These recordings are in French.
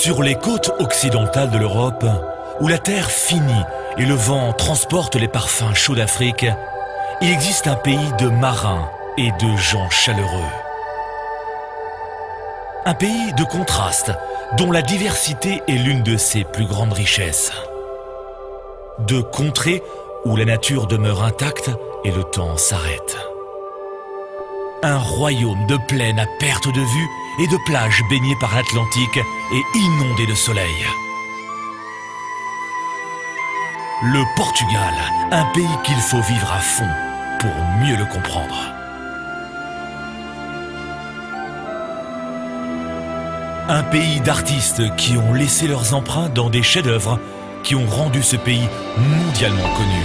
Sur les côtes occidentales de l'Europe, où la terre finit et le vent transporte les parfums chauds d'Afrique, il existe un pays de marins et de gens chaleureux. Un pays de contrastes, dont la diversité est l'une de ses plus grandes richesses. De contrées où la nature demeure intacte et le temps s'arrête. Un royaume de plaines à perte de vue et de plages baignées par l'Atlantique et inondées de soleil. Le Portugal, un pays qu'il faut vivre à fond pour mieux le comprendre. Un pays d'artistes qui ont laissé leurs empreintes dans des chefs-d'œuvre qui ont rendu ce pays mondialement connu.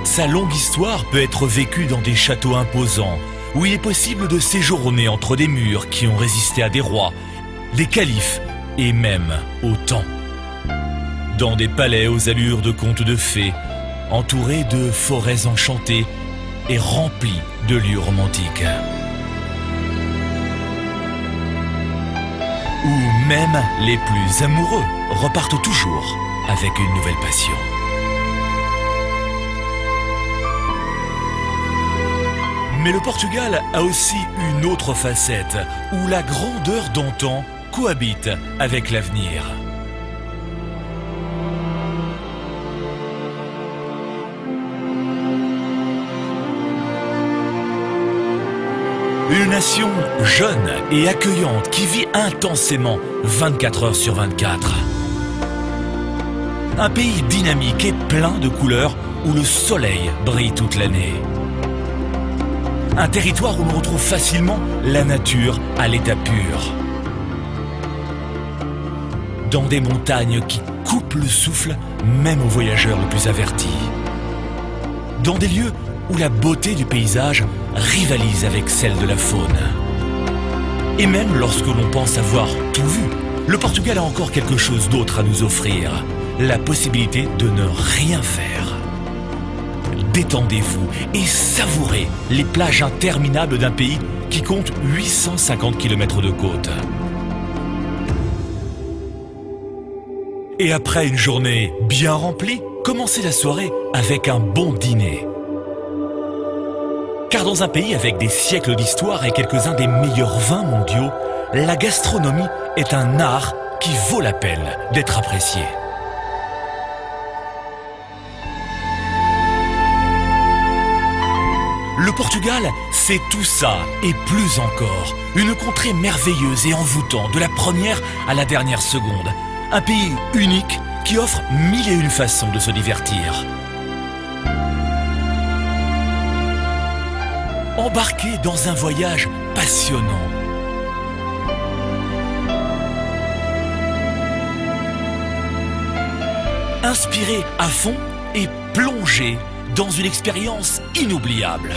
Sa longue histoire peut être vécue dans des châteaux imposants, où il est possible de séjourner entre des murs qui ont résisté à des rois, des califes et même au temps. Dans des palais aux allures de contes de fées, entourés de forêts enchantées et remplis de lieux romantiques. Où même les plus amoureux repartent toujours avec une nouvelle passion. Mais le Portugal a aussi une autre facette, où la grandeur d'antan cohabite avec l'avenir. Une nation jeune et accueillante qui vit intensément 24 heures sur 24. Un pays dynamique et plein de couleurs où le soleil brille toute l'année. Un territoire où l'on retrouve facilement la nature à l'état pur. Dans des montagnes qui coupent le souffle même aux voyageurs les plus avertis. Dans des lieux où la beauté du paysage rivalise avec celle de la faune. Et même lorsque l'on pense avoir tout vu, le Portugal a encore quelque chose d'autre à nous offrir, la possibilité de ne rien faire. Détendez-vous et savourez les plages interminables d'un pays qui compte 850 km de côte. Et après une journée bien remplie, commencez la soirée avec un bon dîner. Car dans un pays avec des siècles d'histoire et quelques-uns des meilleurs vins mondiaux, la gastronomie est un art qui vaut la peine d'être apprécié. Le Portugal, c'est tout ça et plus encore. Une contrée merveilleuse et envoûtante de la première à la dernière seconde. Un pays unique qui offre mille et une façons de se divertir. Embarquez dans un voyage passionnant. Inspirez à fond et plongez dans une expérience inoubliable.